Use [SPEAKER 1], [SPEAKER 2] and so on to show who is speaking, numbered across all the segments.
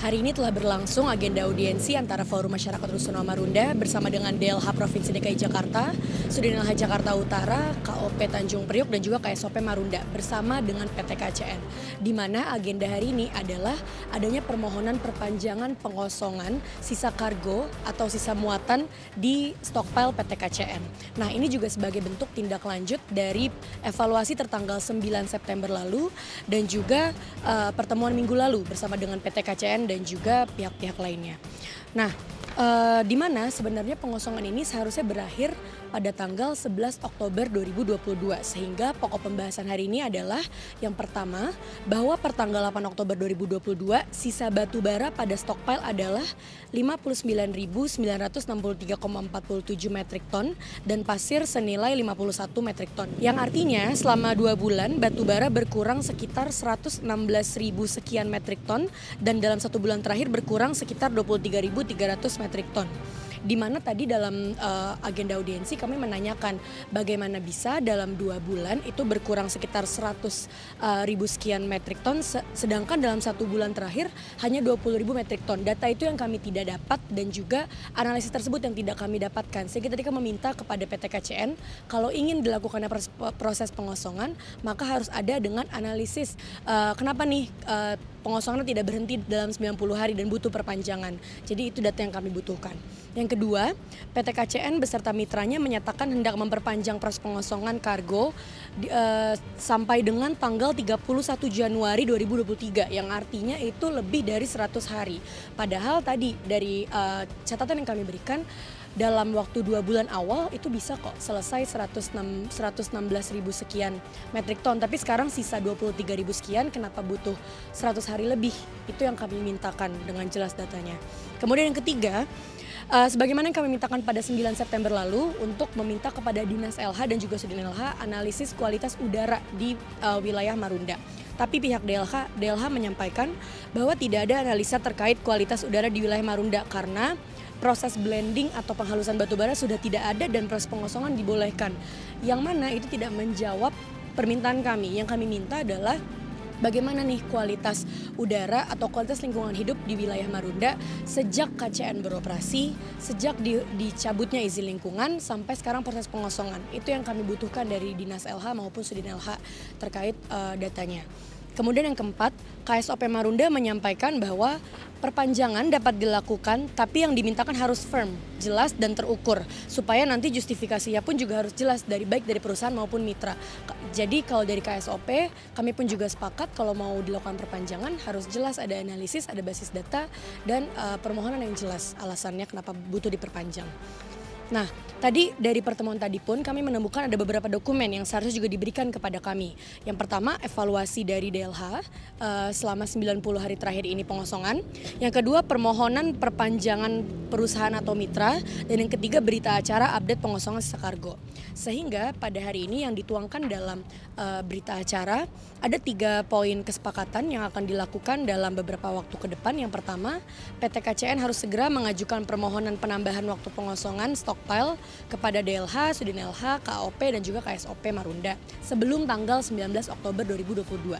[SPEAKER 1] Hari ini telah berlangsung agenda audiensi antara Forum Masyarakat Rusunawa Marunda bersama dengan DLH Provinsi DKI Jakarta, Sudin LH Jakarta Utara, KOP Tanjung Priok dan juga KSOP Marunda bersama dengan PT KCN. Di mana agenda hari ini adalah adanya permohonan perpanjangan pengosongan sisa kargo atau sisa muatan di stockpile PT KCN. Nah, ini juga sebagai bentuk tindak lanjut dari evaluasi tertanggal 9 September lalu dan juga pertemuan minggu lalu bersama dengan PT KCN dan juga pihak-pihak lainnya. Nah, di mana sebenarnya pengosongan ini seharusnya berakhir pada tanggal 11 Oktober 2022 sehingga pokok pembahasan hari ini adalah yang pertama bahwa per tanggal 8 Oktober 2022 sisa batu bara pada stockpile adalah 59.963,47 metrik ton dan pasir senilai 51 metrik ton. Yang artinya selama 2 bulan batu bara berkurang sekitar 116.000 sekian metrik ton dan dalam 1 bulan terakhir berkurang sekitar 23.300 metrik ton. Di mana tadi dalam agenda audiensi kami menanyakan bagaimana bisa dalam 2 bulan itu berkurang sekitar 100.000 sekian metrik ton, sedangkan dalam 1 bulan terakhir hanya 20.000 metrik ton. Data itu yang kami tidak dapat dan juga analisis tersebut yang tidak kami dapatkan. Sehingga tadi kami meminta kepada PT KCN kalau ingin dilakukannya proses pengosongan maka harus ada dengan analisis kenapa nih pengosongan tidak berhenti dalam 90 hari dan butuh perpanjangan. Jadi itu data yang kami butuhkan. Yang kedua, PT KCN beserta mitranya menyatakan hendak memperpanjang proses pengosongan kargo sampai dengan tanggal 31 Januari 2023 yang artinya itu lebih dari 100 hari. Padahal tadi dari catatan yang kami berikan dalam waktu 2 bulan awal itu bisa kok selesai 116.000 sekian metrik ton. Tapi sekarang sisa 23.000 sekian, kenapa butuh 100 hari lebih? Itu yang kami mintakan dengan jelas datanya. Kemudian yang ketiga, sebagaimana yang kami mintakan pada 9 September lalu untuk meminta kepada Dinas LH dan juga Sudin LH analisis kualitas udara di wilayah Marunda. Tapi pihak DLH menyampaikan bahwa tidak ada analisa terkait kualitas udara di wilayah Marunda karena proses blending atau penghalusan batu bara sudah tidak ada dan proses pengosongan dibolehkan. Yang mana itu tidak menjawab permintaan kami. Yang kami minta adalah bagaimana nih kualitas udara atau kualitas lingkungan hidup di wilayah Marunda sejak KCN beroperasi, sejak dicabutnya izin lingkungan sampai sekarang proses pengosongan. Itu yang kami butuhkan dari Dinas LH maupun Sudin LH terkait datanya. Kemudian yang keempat, KSOP Marunda menyampaikan bahwa perpanjangan dapat dilakukan tapi yang dimintakan harus firm, jelas dan terukur supaya nanti justifikasinya pun juga harus jelas baik dari perusahaan maupun mitra. Jadi kalau dari KSOP kami pun juga sepakat kalau mau dilakukan perpanjangan harus jelas ada analisis, ada basis data dan permohonan yang jelas alasannya kenapa butuh diperpanjang. Nah, tadi dari pertemuan tadi pun kami menemukan ada beberapa dokumen yang seharusnya juga diberikan kepada kami. Yang pertama, evaluasi dari DLH selama 90 hari terakhir ini pengosongan. Yang kedua, permohonan perpanjangan perusahaan atau mitra. Dan yang ketiga, berita acara update pengosongan sisa kargo. Sehingga pada hari ini yang dituangkan dalam berita acara ada 3 poin kesepakatan yang akan dilakukan dalam beberapa waktu ke depan. Yang pertama, PT KCN harus segera mengajukan permohonan penambahan waktu pengosongan stockpile kepada DLH, Sudin LH, KOP dan juga KSOP Marunda sebelum tanggal 19 Oktober 2022.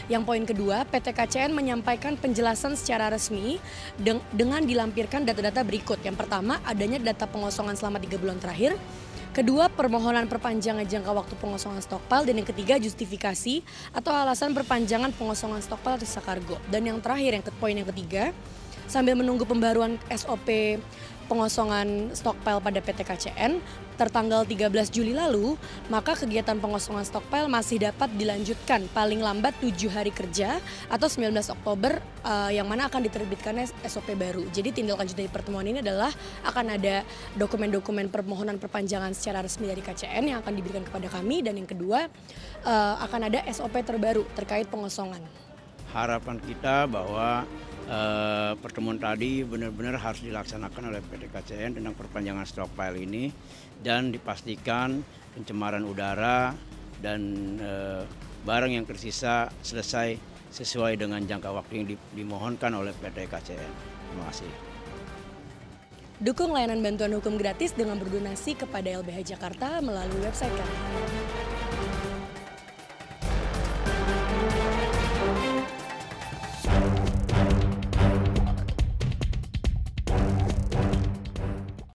[SPEAKER 1] Yang poin kedua, PT KCN menyampaikan penjelasan secara resmi dengan dilampirkan data-data berikut. Yang pertama, adanya data pengosongan selama 3 bulan terakhir. Kedua, permohonan perpanjangan jangka waktu pengosongan stockpile. Dan yang ketiga, justifikasi atau alasan perpanjangan pengosongan stockpile atau sisa kargo. Dan yang terakhir, poin yang ketiga, sambil menunggu pembaruan SOP pengosongan stockpile pada PT KCN tertanggal 13 Juli lalu, maka kegiatan pengosongan stockpile masih dapat dilanjutkan paling lambat 7 hari kerja atau 19 Oktober yang mana akan diterbitkan SOP baru. Jadi tindak lanjut dari pertemuan ini adalah akan ada dokumen-dokumen permohonan perpanjangan secara resmi dari KCN yang akan diberikan kepada kami dan yang kedua akan ada SOP terbaru terkait pengosongan.
[SPEAKER 2] Harapan kita bahwa pertemuan tadi benar-benar harus dilaksanakan oleh PT KCN tentang perpanjangan stockpile ini dan dipastikan pencemaran udara dan barang yang tersisa selesai sesuai dengan jangka waktu yang dimohonkan oleh PT KCN. Terima kasih.
[SPEAKER 1] Dukung layanan bantuan hukum gratis dengan berdonasi kepada LBH Jakarta melalui website kami.